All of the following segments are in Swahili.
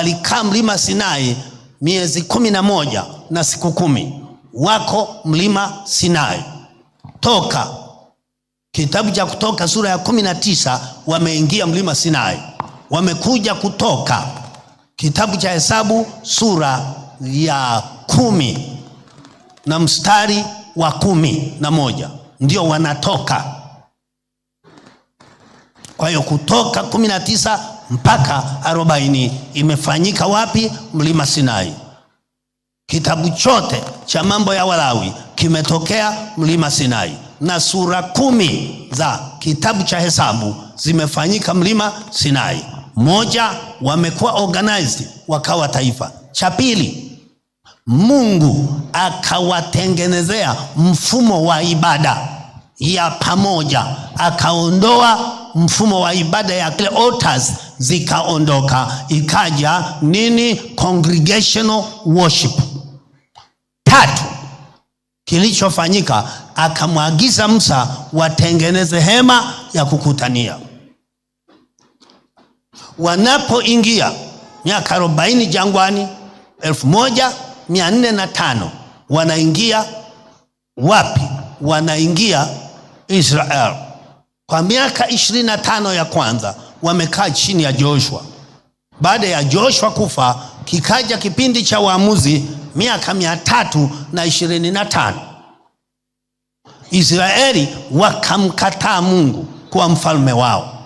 walikaa mlima Sinai miezi 11 na siku 10. Wako mlima Sinai. Toka kitabu cha Kutoka sura ya 19 wameingia mlima Sinai. Wamekuja kutoka kitabu cha Hesabu sura ya 10 na mstari wa 11 ndio wanatoka. Kwa hiyo Kutoka 19 mpaka 40 imefanyika wapi? Mlima Sinai. Kitabu chote cha Mambo ya Walawi kimetokea mlima Sinai, na sura 10 za kitabu cha Hesabu zimefanyika mlima Sinai. Moja, wamekuwa organized wakawa taifa. Cha pili, Mungu akawatengenezea mfumo wa ibada ya pamoja, akaondoa mfumo wa ibada ya kile altars, zikaondoka, ikaja nini? Congregational worship. Tatu, kilichofanyika, akamwagiza Musa watengeneze hema ya kukutania. Wanapoingia miaka 40 jangwani 1405 wanaingia wapi? Wanaingia Israel. Kwa miaka 25 ya kwanza wamekaa chini ya Joshua. Baada ya Joshua kufa, kikaja kipindi cha Waamuzi miaka 325. Israeli wakamkataa Mungu kuwa mfalme wao.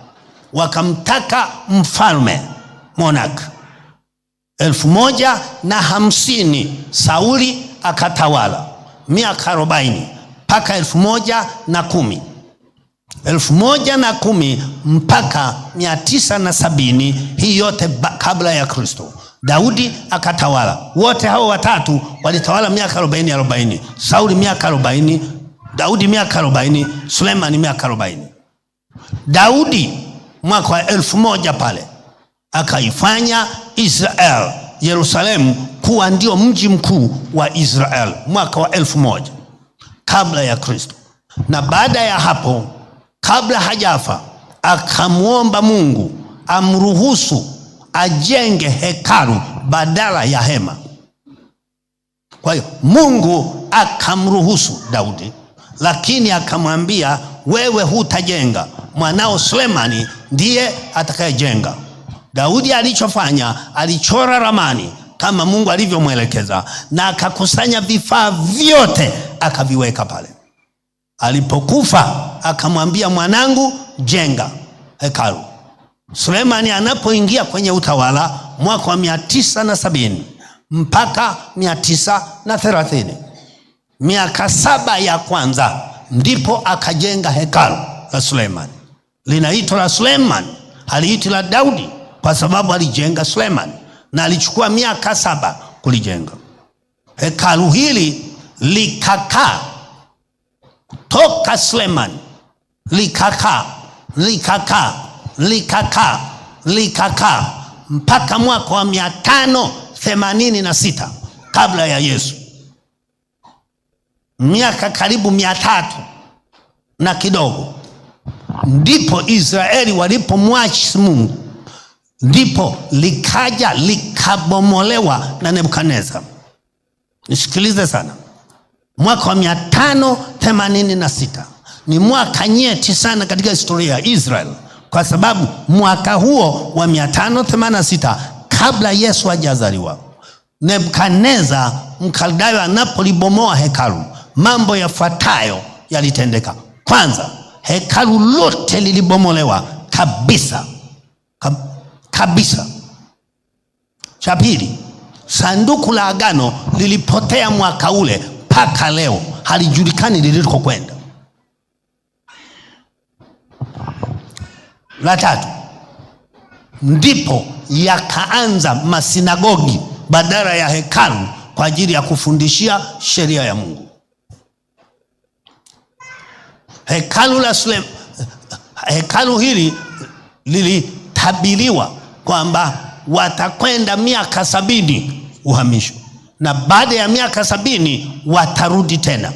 Wakamtaka mfalme, monarch. 1050 Sauli akatawala miaka 40 mpaka 1010. 1010 mpaka 970, hii yote kabla ya Kristo. Daudi akatawala. Wote hao watatu walitawala miaka 40. Sauli miaka 40, Daudi miaka 40, Sulemani miaka 40. Daudi mwaka wa 1000 pale akaifanya Israel, Yerusalemu, kuwa ndio mji mkuu wa Israel mwaka wa 1000 kabla ya Kristo. Na baada ya hapo, kabla hajafa, akamuomba Mungu amruhusu ajenge hekalu badala ya hema. Kwa hiyo Mungu akamruhusu Daudi, lakini akamwambia, wewe hutajenga, mwanao Sulemani ndiye atakayejenga. Daudi alichofanya, alichora ramani kama Mungu alivyomwelekeza, na akakusanya vifaa vyote akaviweka pale. Alipokufa akamwambia, mwanangu, jenga hekalu. Sulemani anapoingia kwenye utawala mwaka wa 970 mpaka 930, miaka 7 ya kwanza ndipo akajenga hekalu la Sulemani. Linaitwa la Sulemani, haliitwi la Daudi, kwa sababu alijenga Sulemani na alichukua miaka 7 kulijenga. Hekalu hili likakaa toka Sulemani, likakaa mpaka mwaka wa 586 kabla ya Yesu. Miaka karibu 300 na kidogo, ndipo Israeli walipomwachi Mungu, ndipo likaja likabomolewa na Nebukadneza. Nisikilize sana. Mwaka wa 586 ni mwaka nyeti sana katika historia ya Israel, kwa sababu mwaka huo wa 586 kabla Yesu hajazaliwa, Nebukadneza Mkaldayo anapolibomoa hekalu, mambo yafuatayo yalitendeka. Kwanza, hekalu lote lilibomolewa kabisa. Kabisa. Cha pili, sanduku la agano lilipotea mwaka ule, mpaka leo halijulikani lilikokwenda. La tatu, ndipo yakaanza masinagogi badala ya hekalu kwa ajili ya kufundishia sheria ya Mungu. Hekalu hili lilitabiriwa kwamba watakwenda miaka 70 uhamisho, na baada ya miaka 70 watarudi tena.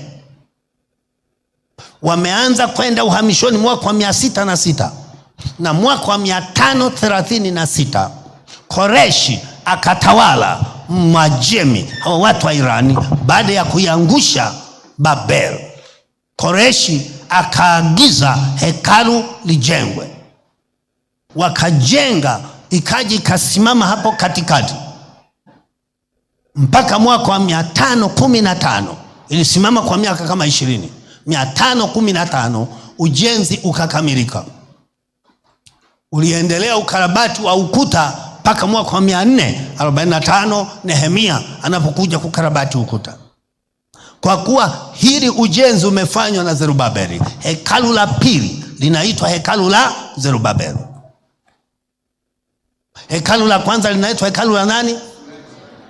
Wameanza kwenda uhamishoni mwaka wa 606, na mwaka wa 536 Koreshi akatawala Mwajemi, hawa watu wa Irani, baada ya kuiangusha Babel. Koreshi akaagiza hekalu lijengwe, wakajenga, ikaji ikasimama hapo katikati mpaka mwaka wa 515. Ilisimama kwa miaka kama 20. 515 ujenzi ukakamilika. Uliendelea ukarabati wa ukuta mpaka mwaka wa 445 Nehemia anapokuja kukarabati ukuta. Kwa kuwa hili ujenzi umefanywa na Zerubabeli, hekalu la pili linaitwa hekalu la Zerubabeli. Hekalu la kwanza linaitwa hekalu la nani?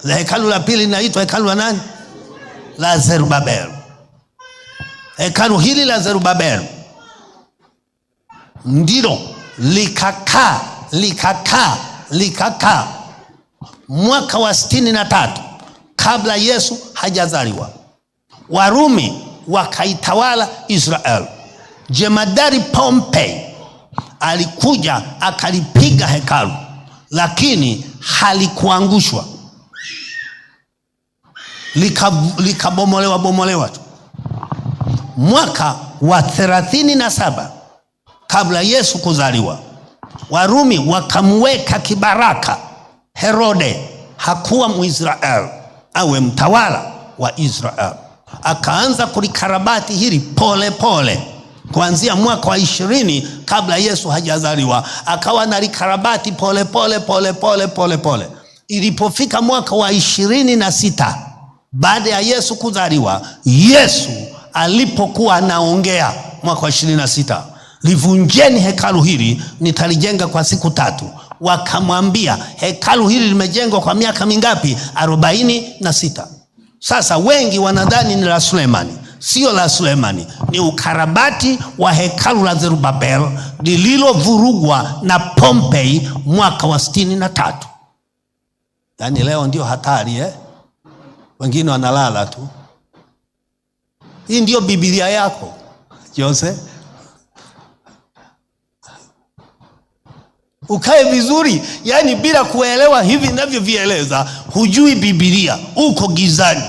La hekalu la pili linaitwa hekalu la nani? La Zerubabeli. Hekalu hili la Zerubabeli ndilo likakaa mwaka wa 63 kabla Yesu hajazaliwa. Warumi wakaitawala Israeli. Jemadari Pompei alikuja akalipiga hekalu, lakini halikuangushwa, likabomolewa tu. Mwaka wa 37 kabla Yesu kuzaliwa, Warumi wakamweka kibaraka Herode. Hakuwa Mwisraeli awe mtawala wa Israeli. Akaanza kulikarabati hili pole pole kuanzia mwaka wa 20 kabla Yesu hajazaliwa, akawa nalikarabati pole pole. Ilipofika mwaka wa 26 baada ya Yesu kuzaliwa, Yesu alipokuwa anaongea mwaka wa 26, livunjeni hekalu hili, nitalijenga kwa siku 3. Wakamwambia, hekalu hili limejengwa kwa miaka mingapi? 46. Sasa wengi wanadhani ni la Sulemani. Sio la Sulemani, ni ukarabati wa hekalu la Zerubabel lililovurugwa na Pompei mwaka wa 63. Yaani leo ndio hatari wengine wanalala tu. Hii ndio Biblia yako Jose. Ukae vizuri, yani bila kuelewa hivi ninavyovieleza, hujui Biblia, uko gizani.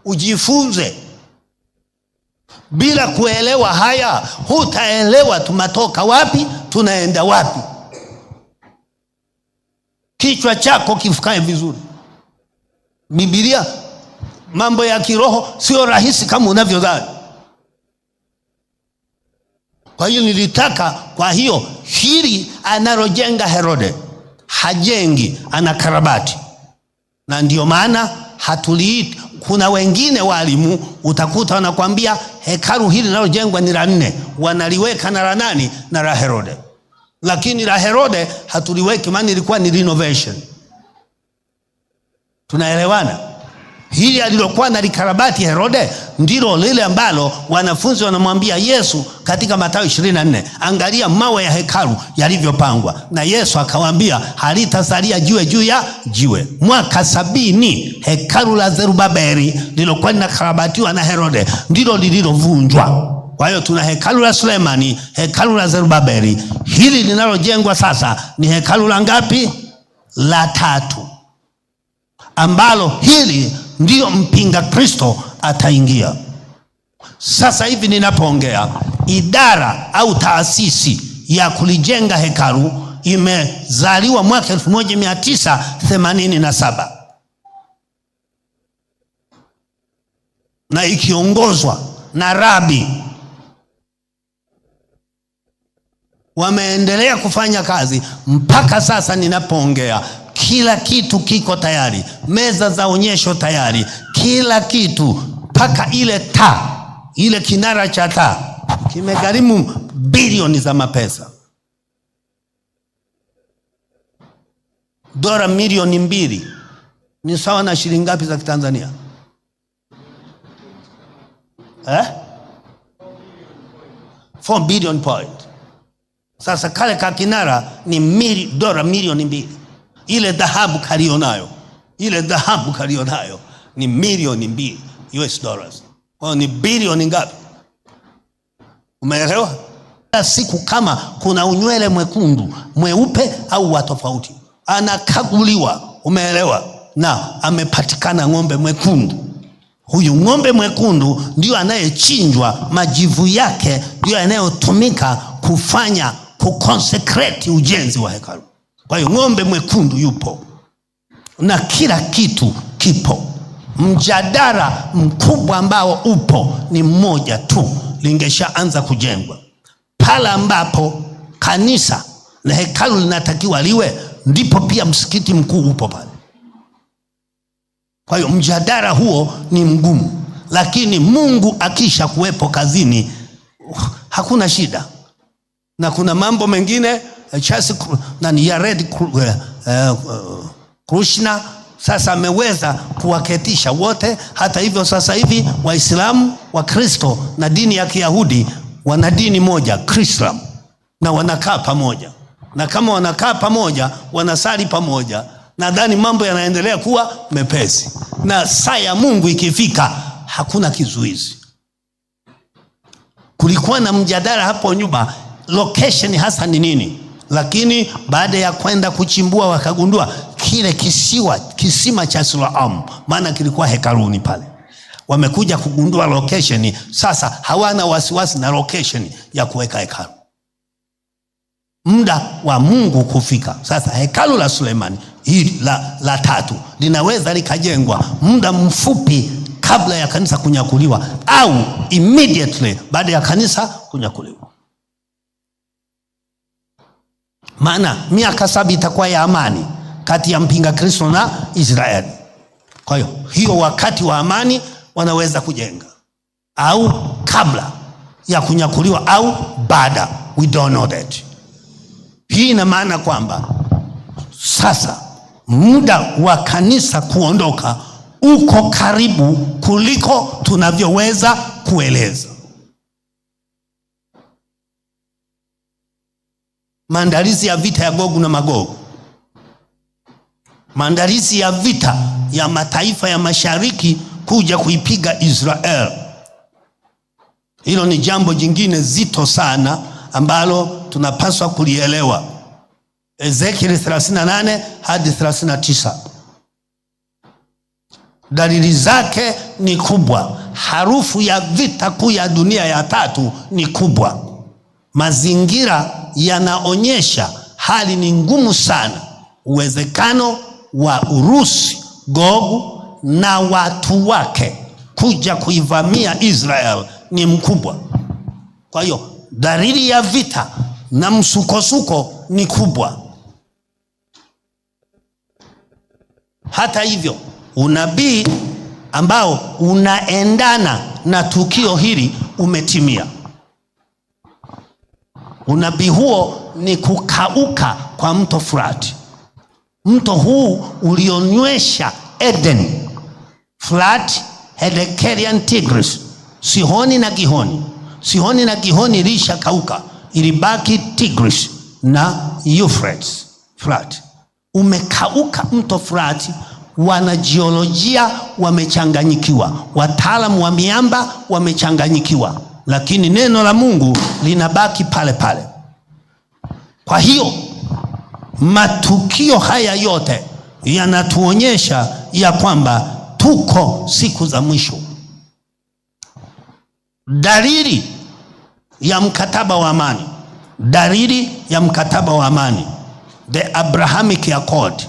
Ujifunze. Bila kuelewa haya, hutaelewa tumatoka wapi, tunaenda wapi. Kichwa chako kifikae vizuri. Biblia, mambo ya kiroho sio rahisi kama unavyodhani. Kwa hiyo nilitaka, kwa hiyo hili analojenga Herode hajengi, anakarabati. Na ndio maana hatuliiti. Kuna wengine walimu utakuta wanakuambia hekalu hili linalojengwa ni la 4, wanaliweka na la nani? Na la Herode. Lakini la Herode hatuliweki, maana ilikuwa ni renovation. Tunaelewana? Hili alilokuwa na likarabati Herode ndilo lile ambalo wanafunzi wanamwambia Yesu katika Mathayo 24, angalia mawe ya hekalu yalivyopangwa. Na Yesu akawaambia, halitasalia jiwe juu ya jiwe. Mwaka 70 hekalu la Zerubabeli lilokuwa linakarabatiwa na Herode ndilo lililovunjwa. Kwa hiyo tuna hekalu la Sulemani, hekalu la Zerubabeli. Hili linalojengwa sasa ni hekalu la ngapi? La 3, ambalo hili ndio mpinga Kristo ataingia. Sasa hivi ninapoongea, idara au taasisi ya kulijenga hekalu imezaliwa mwaka 1987 na ikiongozwa na Rabi. Wameendelea kufanya kazi mpaka sasa ninapoongea. Kila kitu kiko tayari, meza za onyesho tayari, kila kitu, mpaka ile taa, ile kinara cha taa kimegharimu bilioni za mapesa. Dola milioni 2 ni sawa na shilingi ngapi za Kitanzania? 4 billion point. Sasa kale ka kinara ni dola milioni 2. Ile dhahabu kalionayo ni milioni 2 US dollars. Kwa ni bilioni ngapi? Umeelewa? siku kama kuna unywele mwekundu, mweupe au wa tofauti, anakaguliwa, umeelewa, na amepatikana ng'ombe mwekundu. Huyu ng'ombe mwekundu ndio anayechinjwa, majivu yake ndio yanayotumika kufanya kuconsecrate ujenzi wa hekalu. Kwa hiyo ng'ombe mwekundu yupo na kila kitu kipo. Mjadala mkubwa ambao upo ni mmoja tu, lingeshaanza kujengwa pale ambapo kanisa na hekalu linatakiwa liwe, ndipo pia msikiti mkuu upo pale. Kwa hiyo mjadala huo ni mgumu, lakini Mungu akisha kuwepo kazini hakuna shida. Na kuna mambo mengine Yared Krishna sasa ameweza kuwaketisha wote. Hata hivyo sasa hivi Waislamu, Wakristo na dini ya Kiyahudi wana dini moja, Krislam, na wanakaa pamoja, na kama wanakaa pamoja wanasali pamoja, nadhani mambo yanaendelea kuwa mepesi, na saa ya Mungu ikifika hakuna kizuizi. Kulikuwa na mjadala hapo nyuma location hasa ni nini, lakini baada ya kwenda kuchimbua wakagundua kile kisima cha Siloamu, maana kilikuwa hekaluni pale. Wamekuja kugundua location, sasa hawana wasiwasi na location ya kuweka hekalu. Muda wa Mungu kufika sasa, hekalu la Sulemani hili la tatu linaweza likajengwa muda mfupi kabla ya kanisa kunyakuliwa, au immediately baada ya kanisa kunyakuliwa. Maana miaka 7 itakuwa ya amani kati ya mpinga Kristo na Israeli. Kwa hiyo wakati wa amani wanaweza kujenga, au kabla ya kunyakuliwa au baada, we don't know that. Hii ina maana kwamba sasa muda wa kanisa kuondoka uko karibu kuliko tunavyoweza kueleza. Maandalizi ya vita ya Gogu na Magogu, maandalizi ya vita ya mataifa ya mashariki kuja kuipiga Israel, hilo ni jambo jingine zito sana ambalo tunapaswa kulielewa. Ezekiel 38 hadi 39, dalili zake ni kubwa. Harufu ya vita kuu ya dunia ya tatu ni kubwa. Mazingira yanaonyesha hali ni ngumu sana. Uwezekano wa Urusi, Gogu na watu wake kuja kuivamia Israel ni mkubwa. Kwa hiyo dalili ya vita na msukosuko ni kubwa. Hata hivyo, unabii ambao unaendana na tukio hili umetimia. Unabii huo ni kukauka kwa mto Frati. Mto huu ulionywesha Eden, Frati, Hedekelian, Tigris, Sihoni na Gihoni. Sihoni na Gihoni lisha kauka, ilibaki Tigris na Euphrates. Frati umekauka, mto Frati. Wanajiolojia wamechanganyikiwa, wataalamu wa miamba wamechanganyikiwa, lakini neno la Mungu linabaki pale pale. Kwa hiyo matukio haya yote yanatuonyesha ya kwamba tuko siku za mwisho. Dalili ya mkataba wa amani, dalili ya mkataba wa amani, the Abrahamic Accord.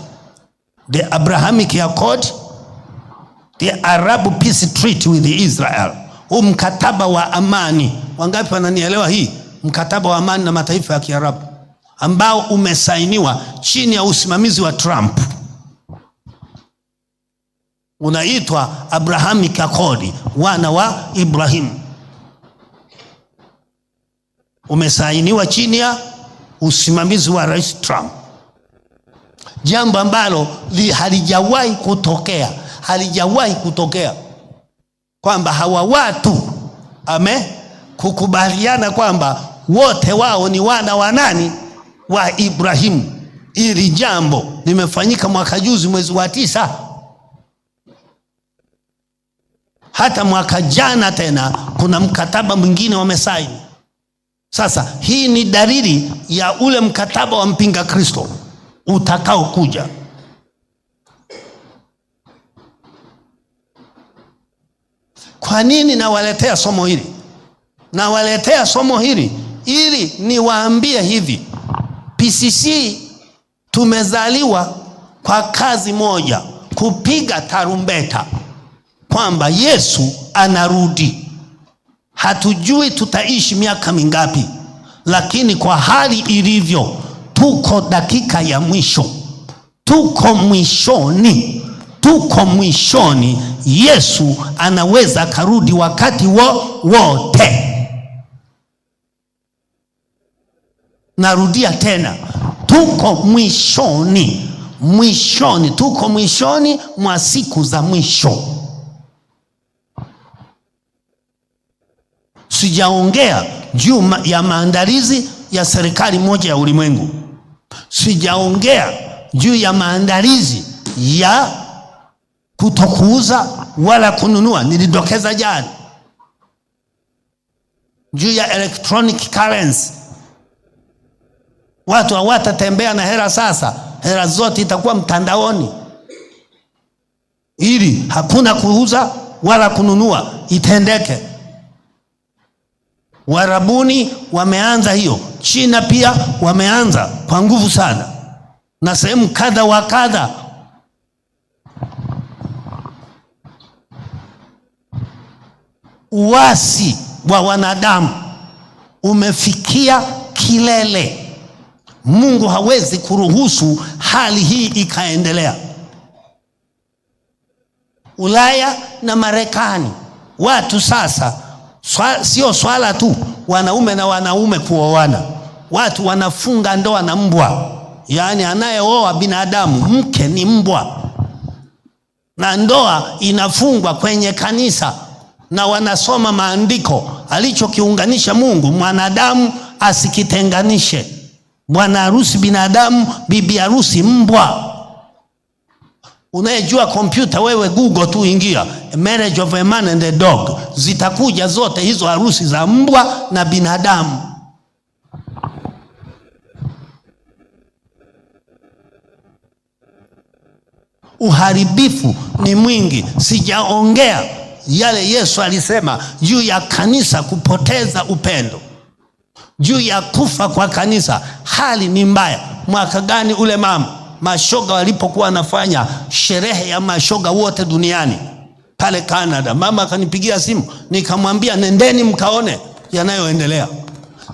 The Abrahamic Accord, the Arab Peace Treaty with Israel. Huu mkataba wa amani, wangapi wananielewa hii? Mkataba wa amani na mataifa ya Kiarabu ambao umesainiwa chini ya usimamizi wa Trump, unaitwa Abrahamic Accord, wana wa Ibrahim. Umesainiwa chini ya usimamizi wa Rais Trump, jambo ambalo halijawahi kutokea kwamba hawa watu kukubaliana kwamba wote wao ni wana wa nani? Wa Ibrahimu. Ili jambo limefanyika mwaka juzi mwezi wa 9. Hata mwaka jana tena kuna mkataba mwingine wamesaini. Sasa hii ni dalili ya ule mkataba wa mpinga Kristo utakao kuja. Kwa nini nawaletea somo hili? Nawaletea somo hili ili niwaambie hivi, PCC tumezaliwa kwa kazi moja, kupiga tarumbeta kwamba Yesu anarudi. Hatujui tutaishi miaka mingapi, lakini kwa hali ilivyo, tuko dakika ya mwisho, tuko mwishoni. Yesu anaweza karudi wakati wote. Narudia tena, tuko mwishoni mwa siku za mwisho. Sijaongea juu ya maandalizi ya serikali moja ya ulimwengu. Sijaongea juu ya maandalizi ya kutokuuza wala kununua. Nilidokeza jana juu ya electronic currency. Watu hawatatembea na hela sasa, hela zote itakuwa mtandaoni, ili hakuna kuuza wala kununua itendeke. Warabuni wameanza hiyo, China pia wameanza kwa nguvu sana, na sehemu kadha wa kadha. Uasi wa wanadamu umefikia kilele. Mungu hawezi kuruhusu hali hii ikaendelea. Ulaya na Marekani, watu sasa sio swala tu wanaume na wanaume kuoana. Watu wanafunga ndoa na mbwa. Yaani anayeoa binadamu, mke ni mbwa. Na ndoa inafungwa kwenye kanisa, na wanasoma maandiko, alichokiunganisha Mungu mwanadamu asikitenganishe. Bwana harusi binadamu, bibi harusi mbwa. Unayejua kompyuta wewe, Google tu ingia marriage of a man and a dog, zitakuja zote hizo harusi za mbwa na binadamu. Uharibifu ni mwingi. Sijaongea yale Yesu alisema juu ya kanisa kupoteza upendo, juu ya kufa kwa kanisa. Hali ni mbaya. Mwaka gani ule mashoga walipokuwa wanafanya sherehe ya mashoga wote duniani pale Canada, mama akanipigia simu, nikamwambia nendeni mkaone yanayoendelea.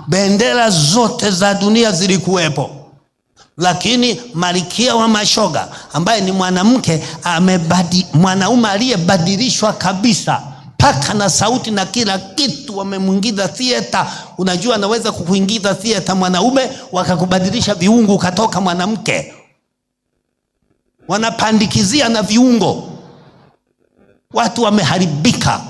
Bendera zote za dunia zilikuwepo, lakini malkia wa mashoga ambaye ni mwanamke mwanaume aliyebadilishwa kabisa, paka na sauti na kila kitu, wamemwingiza theater. Unajua anaweza kukuingiza theater mwanaume, wakakubadilisha viungo ukatoka mwanamke. Wanapandikizia na viungo. Watu wameharibika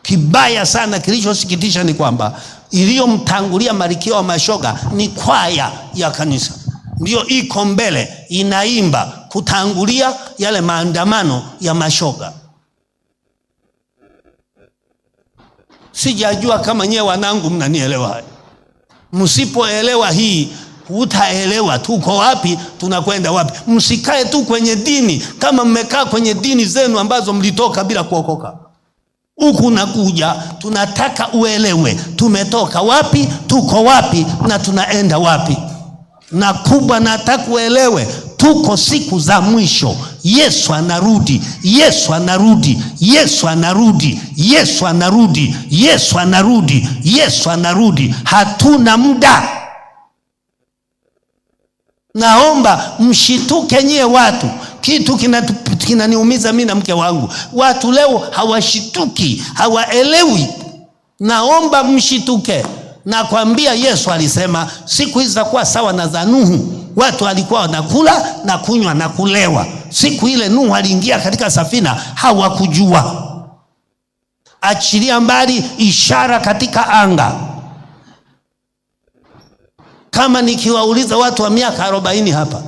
kibaya sana. Kilichosikitisha ni kwamba iliyomtangulia malkia wa mashoga ni kwaya ya kanisa, ndio iko mbele inaimba kutangulia yale maandamano ya mashoga. Sijajua kama nyewe wanangu mnanielewa haya. Msipoelewa hii, hutaelewa tuko wapi, tunakwenda wapi. Msikae tu kwenye dini kama mmekaa kwenye dini zenu ambazo mlitoka bila kuokoka. Huku nakuja, tunataka uelewe tumetoka wapi, tuko wapi na tunaenda wapi. Na kubwa nataka uelewe, tuko siku za mwisho. Yesu anarudi, Yesu anarudi, Yesu anarudi, Yesu anarudi, Yesu anarudi, Yesu anarudi. Hatuna muda. Naomba mshituke nyie watu. Kitu kinaniumiza mimi na mke wangu, watu leo hawashituki, hawaelewi. Naomba mshituke. Nakwambia Yesu alisema siku hizi zitakuwa sawa na za Nuhu. Watu walikuwa wanakula na kunywa na kulewa. Siku ile Nuhu aliingia katika safina, hawakujua. Achilia mbali ishara katika anga. Kama nikiwauliza watu wa miaka 40 hapa,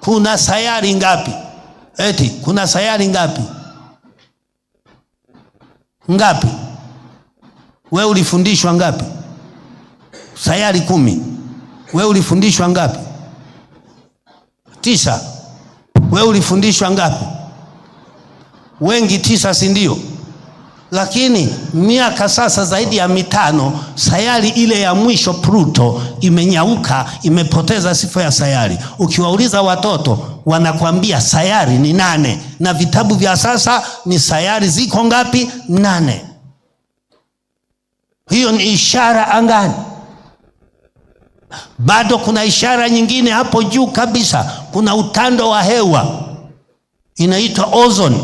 kuna sayari ngapi? Eti kuna sayari ngapi? Ngapi? Wewe ulifundishwa ngapi? sayari 10. Wewe ulifundishwa ngapi? 9. Wewe ulifundishwa ngapi? Wengi 9, si ndio? Lakini miaka sasa zaidi ya 5, sayari ile ya mwisho Pluto imenyauka, imepoteza sifa ya sayari. Ukiwauliza watoto wanakuambia sayari ni 8, na vitabu vya sasa ni sayari ziko ngapi? 8. Hiyo ni ishara angani. Bado kuna ishara nyingine hapo juu kabisa. Kuna utando wa hewa inaitwa ozone,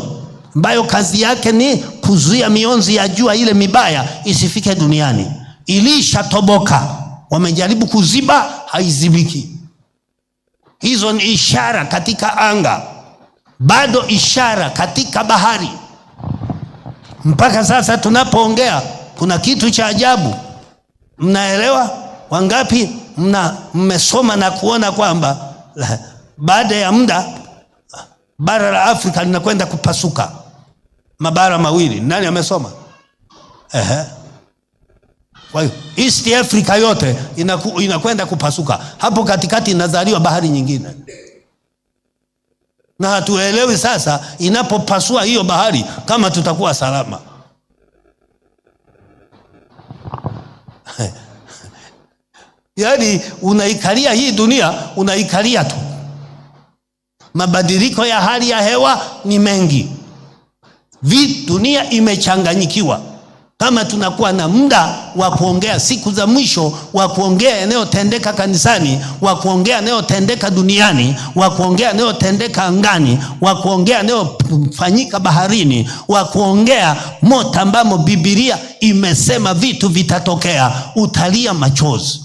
ambayo kazi yake ni kuzuia mionzi ya jua ile mibaya isifike duniani. Ilishatoboka, wamejaribu kuziba, haizibiki. Hizo ni ishara katika anga. Bado ishara katika bahari. Mpaka sasa tunapoongea kuna kitu cha ajabu. Mnaelewa? Wangapi mmesoma na kuona kwamba baada ya muda bara la Afrika linakwenda kupasuka? Mabara mawili. Nani amesoma? Kwa hiyo East Africa yote inakwenda kupasuka. Hapo katikati inazaliwa bahari nyingine. Na hatuelewi sasa inapopasua hiyo bahari kama tutakuwa salama. Yaani unaikalia hii dunia, unaikalia tu. Mabadiliko ya hali ya hewa ni mengi. Dunia imechanganyikiwa. Kama tunakuwa na muda wa kuongea siku za mwisho, wa kuongea yanayotendeka kanisani, wa kuongea yanayotendeka duniani, wa kuongea yanayotendeka angani, wa kuongea yanayofanyika baharini, wa kuongea moto ambamo Biblia imesema vitu vitatokea, utalia machozi.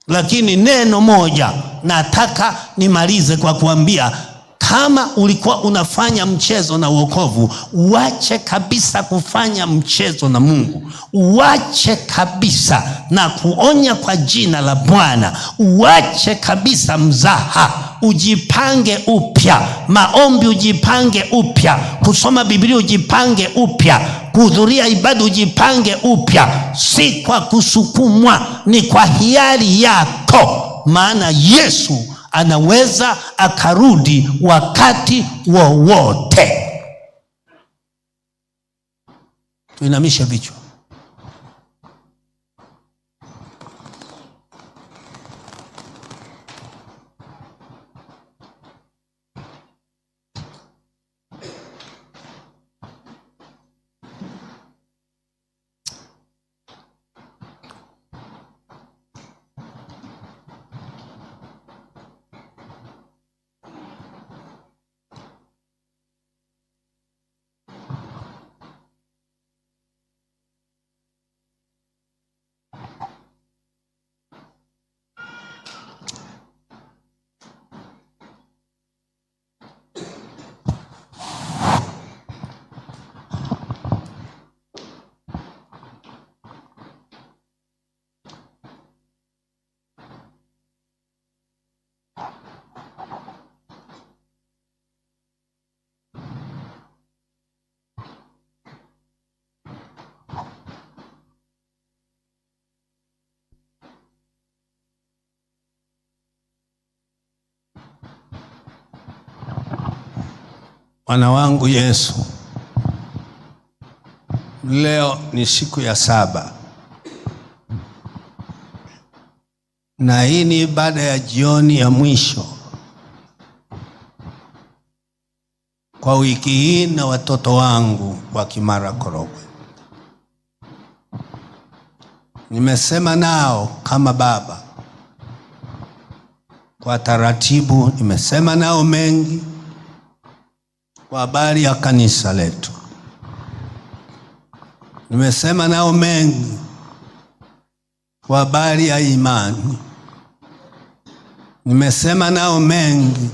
Lakini neno moja nataka nimalize kwa kuambia, kama ulikuwa unafanya mchezo na wokovu, uache kabisa kufanya mchezo na Mungu. Uache kabisa, na kuonya kwa jina la Bwana, uache kabisa mzaha. Ujipange upya. Maombi ujipange upya. Kusoma Biblia ujipange upya. Kuhudhuria ibada ujipange upya. Si kwa kusukumwa, ni kwa hiari yako. Maana Yesu anaweza akarudi wakati wowote. Tuinamishe vichwa. Bwana wangu Yesu, leo ni siku ya 7. Na hii ni ibada ya jioni ya mwisho kwa wiki hii na watoto wangu wa Kimara Korogwe. Nimesema nao kama baba kwa taratibu, nimesema nao mengi kwa habari ya kanisa letu. Nimesema nao mengi kwa habari ya imani. Nimesema nao mengi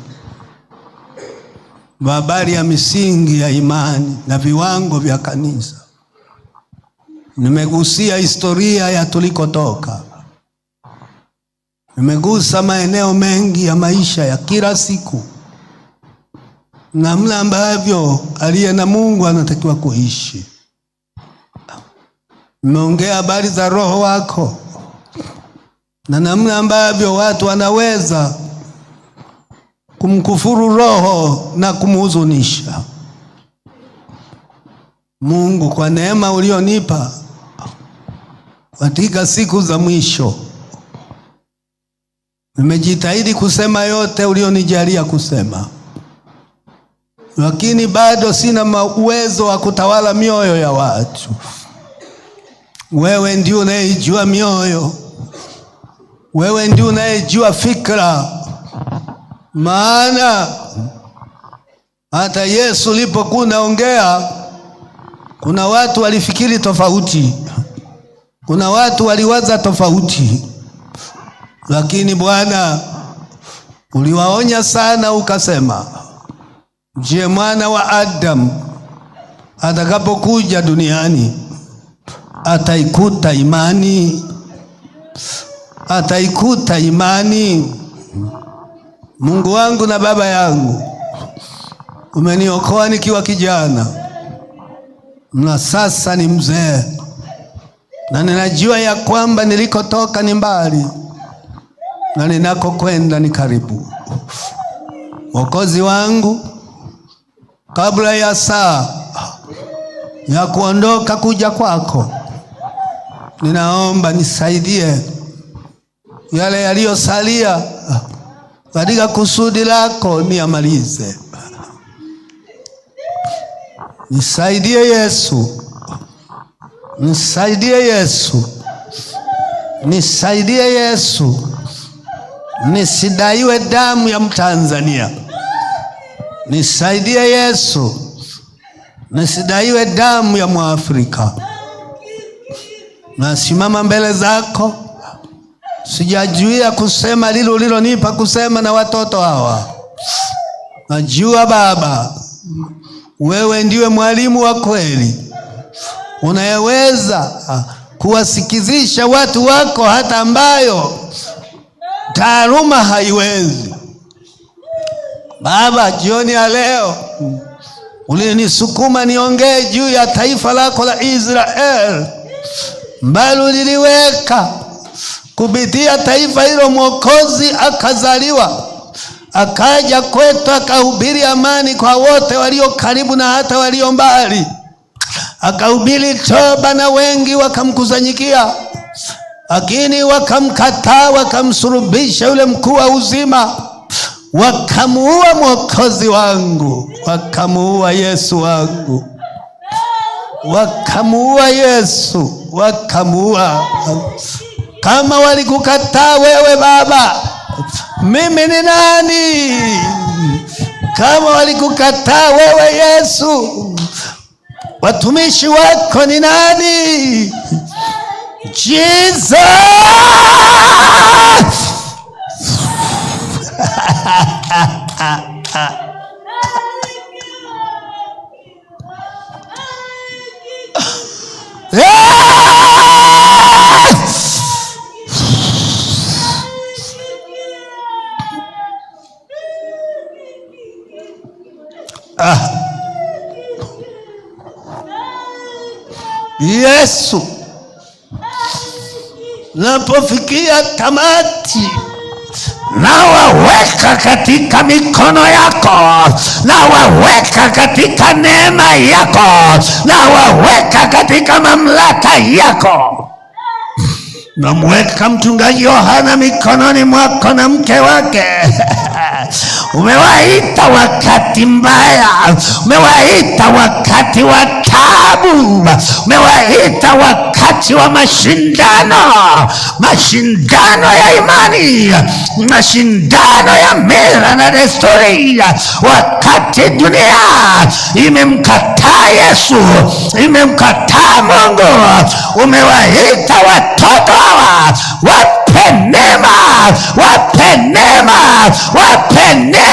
kwa habari ya misingi ya imani na viwango vya kanisa. Nimegusia historia ya tulikotoka. Nimegusa maeneo mengi ya maisha ya kila siku, namna ambavyo aliye na Mungu anatakiwa kuishi. Nimeongea habari za roho wako. na namna ambavyo watu wanaweza kumkufuru Roho na kumhuzunisha. Mungu, kwa neema ulionipa katika siku za mwisho, nimejitahidi kusema yote ulionijalia kusema, lakini bado sina uwezo wa kutawala mioyo ya watu. Wewe ndiye unayejua mioyo, wewe ndiye unayejua fikra. Maana hata Yesu alipokuwa anaongea, kuna watu walifikiri tofauti, kuna watu waliwaza tofauti, lakini Bwana uliwaonya sana, ukasema, je, mwana wa Adamu atakapokuja duniani ataikuta imani? Ataikuta imani? Mungu wangu na Baba yangu, umeniokoa nikiwa kijana na sasa ni mzee, na ninajua ya kwamba nilikotoka ni mbali na ninakokwenda ni karibu. Mwokozi wangu, kabla ya saa ya kuondoka kuja kwako, ninaomba nisaidie yale yaliyosalia katika kusudi lako niamalize. Nisaidie Yesu, nisaidie Yesu, nisaidie Yesu. Nisidaiwe damu ya Mtanzania. Nisaidie Yesu, nisidaiwe damu ya Mwafrika. Nasimama mbele zako, sijajuia kusema lile ulilonipa kusema na watoto hawa. Najua Baba, wewe ndiwe mwalimu wa kweli, unayeweza kuwasikizisha watu wako hata ambayo taaluma haiwezi. Baba, jioni ya leo ulinisukuma niongee juu ya taifa lako la Israeli, mbali uliliweka kupitia taifa hilo Mwokozi akazaliwa, akaja kwetu, akahubiri amani kwa wote walio karibu na hata walio mbali, akahubiri toba na wengi wakamkusanyikia, lakini wakamkataa, wakamsulubisha yule mkuu wa uzima, wakamuua Mwokozi wangu, wakamuua Yesu wangu, wakamuua Yesu, wakamuua. Kama walikukataa wewe Baba, mimi ni nani? Kama walikukataa wewe Yesu, watumishi wako ni nani? Jesus! Yesu, napofikia tamati, nawaweka katika mikono yako, nawaweka katika neema yako, nawaweka katika mamlaka yako. Namweka mchungaji Yohana mikononi mwako na mke wake. Umewaita wakati mbaya, umewaita wakati wa taabu, umewaita wakati wa mashindano, mashindano ya imani, mashindano ya mila na desturi. Wakati dunia imemkataa Yesu, imemkataa Mungu, umewaita watoto hawa, wape neema, wape neema, wape neema.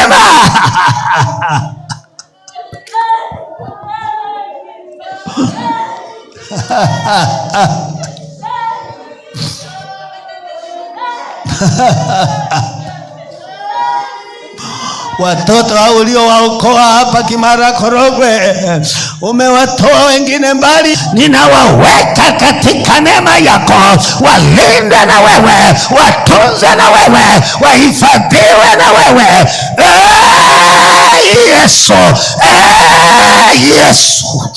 Watoto hao uliowaokoa hapa Kimara Korogwe, umewatoa wengine mbali. Ninawaweka katika neema yako, walinde na wewe, watunze na wewe, wahifadhiwe na wewe. Yesu, Yesu.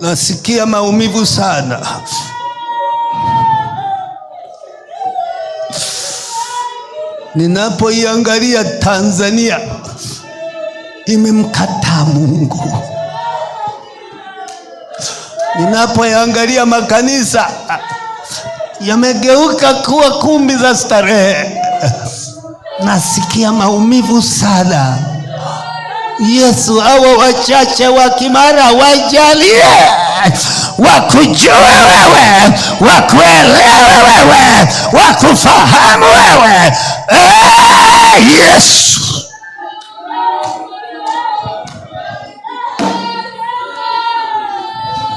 Nasikia maumivu sana. Ninapoiangalia Tanzania imemkataa Mungu. Ninapoiangalia makanisa yamegeuka kuwa kumbi za starehe. Nasikia maumivu sana. Yesu, hawa wachache wa Kimara wajalie, wakujue wewe, wakuelewe wewe, wakufahamu wewe. Yesu.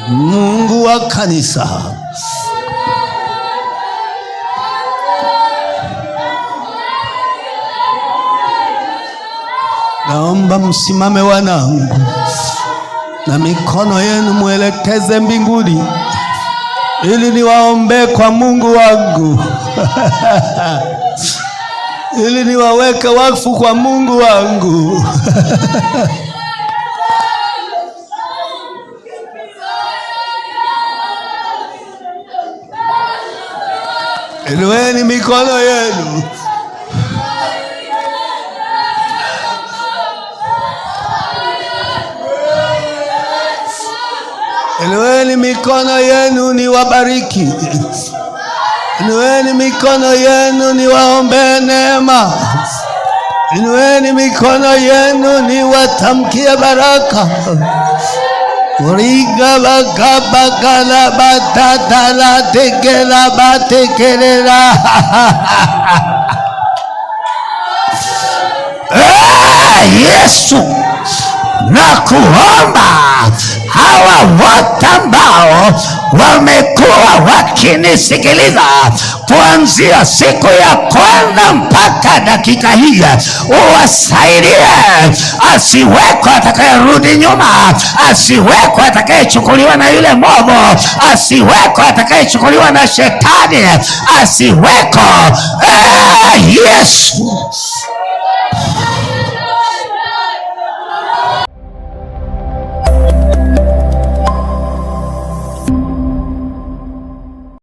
Mungu wa kanisa, naomba msimame wanangu, na mikono yenu mwelekeze mbinguni, ili niwaombe kwa Mungu wangu ili niwaweke wakfu kwa Mungu wangu Inueni mikono yenu. Inueni mikono yenu niwabariki. Inueni mikono yenu niwaombe neema. Inueni mikono yenu niwatamkie baraka. Riga bagaba gala batala tekela batekelela. Yesu, nakuomba hawa wote ambao wamekuwa wakinisikiliza kuanzia siku ya kwanza mpaka dakika hii, uwasaidie. Asiwekwe atakayerudi nyuma, asiwekwe atakayechukuliwa na yule mwovu, asiwekwe atakayechukuliwa na shetani, asiwekwe. Yesu.